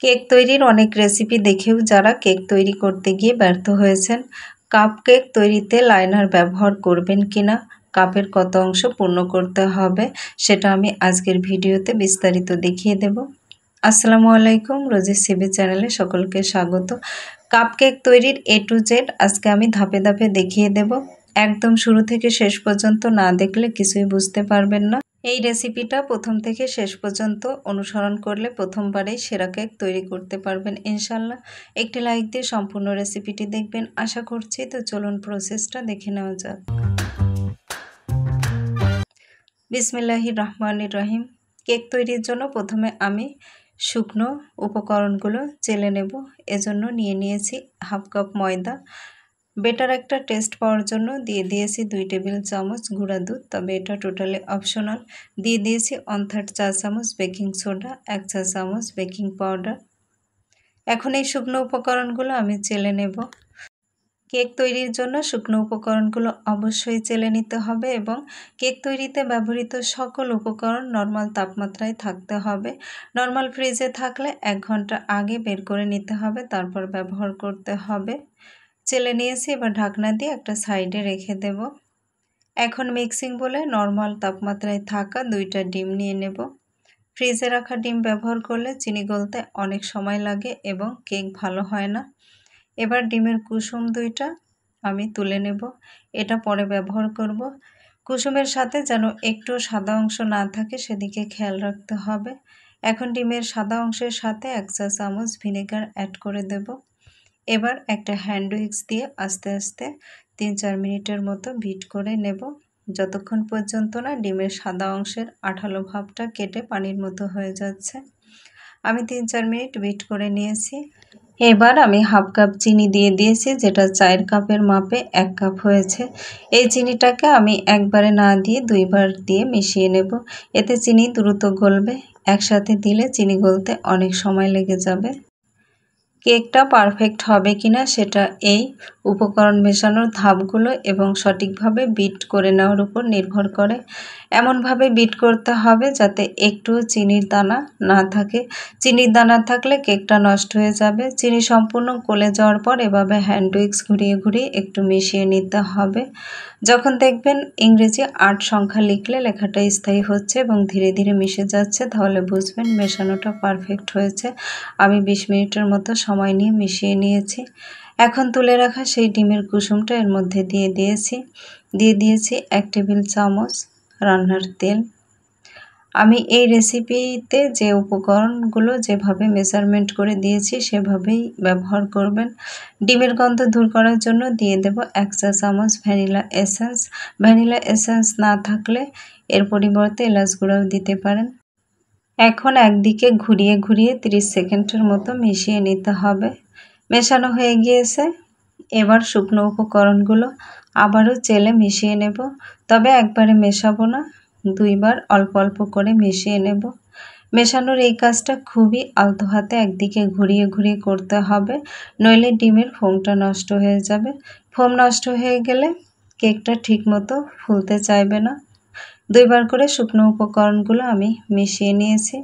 Cake তৈরির অনেক recipe দেখেও যারা কেক তৈরি করতে গিয়ে ব্যর্থ হয়েছেন, কাপ কেক তৈরিতে লাইনার ব্যবহার করবেন কিনা, কাপের কত অংশ পূর্ণ করতে হবে সেটা আমি আজকের ভিডিওতে বিস্তারিত দেখিয়ে দেব। আসসালামু আলাইকুম, রোজি সিবি চ্যানেলে সকলকে স্বাগত। কাপ কেক তৈরির A to Z আজকে আমি ধাপে ধাপে দেখিয়ে দেব। একদম শুরু থেকে শেষ পর্যন্ত না দেখলে কিছুই বুঝতে পারবেন না। এই রেসিপিটা প্রথম থেকে শেষ পর্যন্ত অনুসরণ করলে প্রথমবারেই সেরা কেক তৈরি করতে পারবেন ইনশাল্লাহ। একটি লাইক দিয়ে সম্পূর্ণ রেসিপিটি দেখবেন আশা করছি। তো চলুন প্রসেসটা দেখে নেওয়া যাক। বিসমিল্লাহির রহমানির রহিম। কেক তৈরির জন্য প্রথমে আমি শুকনো উপকরণগুলো চেলে নেব। এজন্য নিয়ে নিয়েছি হাফ কাপ ময়দা। বেটার একটা টেস্ট পাওয়ার জন্য দিয়ে দিয়েছি 2 টেবিল চামচ গুঁড়া দুধ, তবে এটা টোটালি অপশনাল। দিয়ে দিয়েছি 1/3 চা চামচ বেকিং সোডা, 1 চা চামচ বেকিং পাউডার। এখন এই শুকনো উপকরণগুলো আমি চেলে নেব। কেক তৈরির জন্য শুকনো উপকরণগুলো অবশ্যই চেলে নিতে হবে এবং কেক তৈরিতে ব্যবহৃত সকল উপকরণ নর্মাল তাপমাত্রায় থাকতে হবে। নর্মাল ফ্রিজে থাকলে 1 ঘন্টা আগে বের করে নিতে হবে, তারপর ব্যবহার করতে হবে। চেলে নিয়েছি, এবার ঢাকনা দিয়ে একটা সাইডে রেখে দেব। এখন মিক্সিং বলে নর্মাল তাপমাত্রায় থাকা 2টা ডিম নিয়ে নেব। ফ্রিজে রাখা ডিম ব্যবহার করলে চিনি গলতে অনেক সময় লাগে এবং কেক ভালো হয় না। এবার ডিমের কুসুম 2টা আমি তুলে নেব, এটা পরে ব্যবহার করব। কুসুমের সাথে যেন একটু সাদা অংশ না থাকে সেদিকে খেয়াল রাখতে হবে। এখন ডিমের সাদা অংশের সাথে 1 চা চামচ ভিনেগার অ্যাড করে দেব। এবার একটা হ্যান্ড উইক্স দিয়ে আস্তে আস্তে 3-4 মিনিটের মতো বিট করে নেব, যতক্ষণ পর্যন্ত না ডিমের সাদা অংশের আঠালো ভাবটা কেটে পানির মতো হয়ে যাচ্ছে। আমি 3-4 মিনিট বিট করে নিয়েছি। এবার আমি হাফ কাপ চিনি দিয়ে দিয়েছি, যেটা চায়ের কাপের মাপে 1 কাপ হয়েছে। এই চিনিটাকে আমি একবারে না দিয়ে 2 বার দিয়ে মিশিয়ে নেব, এতে চিনি দ্রুত গলবে। একসাথে দিলে চিনি গলতে অনেক সময় লেগে যাবে। কেকটা পারফেক্ট হবে কিনা সেটা এই উপকরণ মেশানোর ধাপগুলো এবং সঠিকভাবে বিট করে নেওয়ার উপর নির্ভর করে। এমনভাবে বিট করতে হবে যাতে একটুও চিনির দানা না থাকে। চিনির দানা থাকলে কেকটা নষ্ট হয়ে যাবে। চিনি সম্পূর্ণ গলে যাওয়ার পর এভাবে হ্যান্ড উইক্স ঘুরিয়ে ঘুরিয়ে একটু মিশিয়ে নিতে হবে। যখন দেখবেন ইংরেজি 8 সংখ্যা লিখলে লেখাটা স্থায়ী হচ্ছে এবং ধীরে ধীরে মিশে যাচ্ছে, তাহলে বুঝবেন মেশানোটা পারফেক্ট হয়েছে। আমি 20 মিনিটের মতো সময় নিয়ে মিশিয়ে নিয়েছি। এখন তুলে রাখা সেই ডিমের কুসুমটা এর মধ্যে দিয়ে দিয়েছি 1 টেবিল চামচ রান্নার তেল। আমি এই রেসিপিতে যে উপকরণগুলো যেভাবে মেজারমেন্ট করে দিয়েছি সেভাবেই ব্যবহার করবেন। ডিমের গন্ধ দূর করার জন্য দিয়ে দেব 1 চা চামচ ভ্যানিলা এসেন্স। ভ্যানিলা এসেন্স না থাকলে এর পরিবর্তে এলাচ গুঁড়াও দিতে পারেন। এখন একদিকে ঘুরিয়ে ঘুরিয়ে 30 সেকেন্ডের মতো মিশিয়ে নিতে হবে। মেশানো হয়ে গিয়েছে। এবার শুকনো উপকরণগুলো আবারও চেলে মিশিয়ে নেব, তবে একবারে মেশাবো না, 2 বার অল্প অল্প করে মিশিয়ে নেব। মেশানোর এই কাজটা খুবই আলতো হাতে একদিকে ঘুরিয়ে ঘুরিয়ে করতে হবে, নইলে ডিমের ফোমটা নষ্ট হয়ে যাবে। ফোম নষ্ট হয়ে গেলে কেকটা ঠিকমতো ফুলতে চাইবে না। 2 বার করে শুকনো উপকরণগুলো আমি মিশিয়ে নিয়েছি।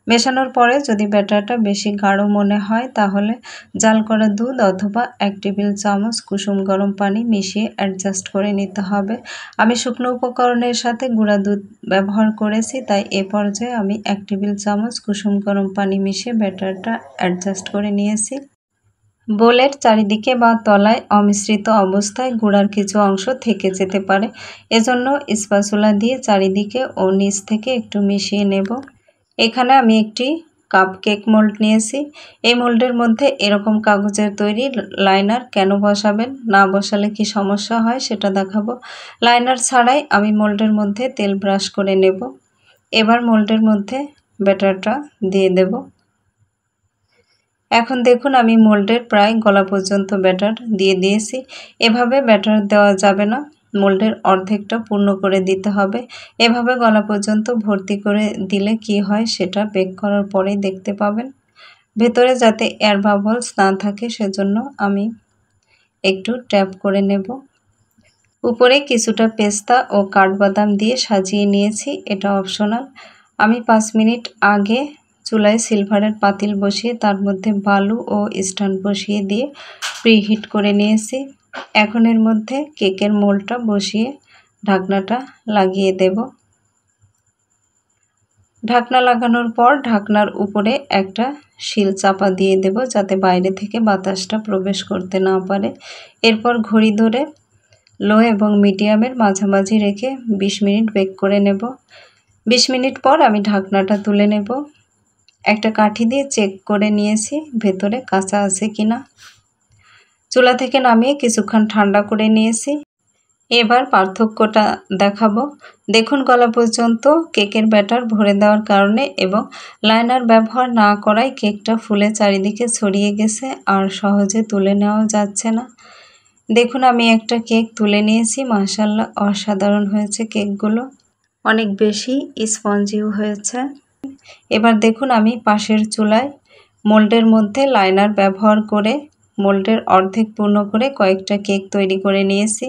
মেশানোর পরে যদি ব্যাটারটা বেশি গাঢ় মনে হয় তাহলে জাল করা দুধ অথবা 1 টেবিল চামচ কুসুম গরম পানি মিশিয়ে অ্যাডজাস্ট করে নিতে হবে। আমি শুকনো উপকরণের সাথে গুঁড়া দুধ ব্যবহার করেছি, তাই এ পর্যায়ে আমি 1 টেবিল চামচ কুসুম গরম পানি মিশিয়ে ব্যাটারটা অ্যাডজাস্ট করে নিয়েছি। বোলের চারিদিকে বা তলায় অমিশ্রিত অবস্থায় গুঁড়ার কিছু অংশ থেকে যেতে পারে, এজন্য স্প্যাচুলা দিয়ে চারিদিকে ও নিচ থেকে একটু মিশিয়ে নেব। এখানে আমি একটি কাপ কেক মোল্ড নিয়েছি। এই মোল্ডের মধ্যে এরকম কাগজের তৈরি লাইনার কেন বসাবেন, না বসালে কি সমস্যা হয় সেটা দেখাবো। লাইনার ছাড়াই আমি মোল্ডের মধ্যে তেল ব্রাশ করে নেব। এবার মোল্ডের মধ্যে ব্যাটারটা দিয়ে দেব। এখন দেখুন আমি মোল্ডের প্রায় গলা পর্যন্ত ব্যাটার দিয়ে দিয়েছি। এভাবে ব্যাটার দেওয়া যাবে না, মোল্ডের অর্ধেকটা পূর্ণ করে দিতে হবে। এভাবে গলা পর্যন্ত ভর্তি করে দিলে কি হয় সেটা বেক করার পরেই দেখতে পাবেন। ভেতরে যাতে এয়ার বাবলস না থাকে সেজন্য আমি একটু ট্যাপ করে নেব। উপরে কিছুটা পেস্তা ও কাঠবাদাম দিয়ে সাজিয়ে নিয়েছি, এটা অপশনাল। আমি 5 মিনিট আগে চুলায় সিলভারের পাতিল বসিয়ে তার মধ্যে বালু ও স্ট্যান্ড বসিয়ে দিয়ে প্রিহিট করে নিয়েছি। এখন এর মধ্যে কেকের মোল্ডটা বসিয়ে ঢাকনাটা লাগিয়ে দেব। ঢাকনা লাগানোর পর ঢাকনার উপরে একটা শিল চাপা দিয়ে দেব যাতে বাইরে থেকে বাতাসটা প্রবেশ করতে না পারে। এরপর ঘড়ি ধরে লো এবং মিডিয়ামের মাঝামাঝি রেখে 20 মিনিট বেক করে নেব। 20 মিনিট পর আমি ঢাকনাটা তুলে নেব। একটা কাঠি দিয়ে চেক করে নিয়েছি ভেতরে কাঁচা আছে কিনা। চুলা থেকে নামিয়ে কিছুক্ষণ ঠান্ডা করে নিয়েছি। এবার পার্থক্যটা দেখাবো। দেখুন গলা পর্যন্ত কেকের ব্যাটার ভরে দেওয়ার কারণে এবং লাইনার ব্যবহার না করায় কেকটা ফুলে চারিদিকে ছড়িয়ে গেছে আর সহজে তুলে নেওয়া যাচ্ছে না। দেখুন আমি একটা কেক তুলে নিয়েছি, মাশাআল্লাহ অসাধারণ হয়েছে কেকগুলো, অনেক বেশি স্পঞ্জিও হয়েছে। এবার দেখুন আমি পাশের চুলায় মোল্ডের মধ্যে লাইনার ব্যবহার করে মোল্ডের অর্ধেক পূর্ণ করে কয়েকটা কেক তৈরি করে নিয়েছি।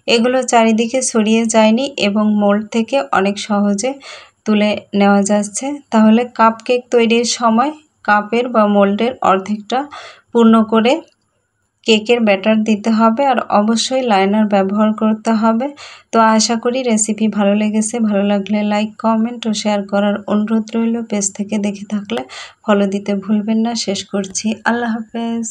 এগুলো চারিদিকে ছড়িয়ে যায়নি এবং মোল্ড থেকে অনেক সহজে তুলে নেওয়া যাচ্ছে। তাহলে কাপ কেক তৈরির সময় কাপের বা মোল্ডের অর্ধেকটা পূর্ণ করে কেকের ব্যাটার দিতে হবে আর অবশ্যই লাইনার ব্যবহার করতে হবে। তো আশা করি রেসিপি ভালো লেগেছে। ভালো লাগলে লাইক, কমেন্ট ও শেয়ার করার অনুরোধ রইল। পেজ থেকে দেখে থাকলে ফলো দিতে ভুলবেন না। শেষ করছি। আল্লাহ হাফেজ।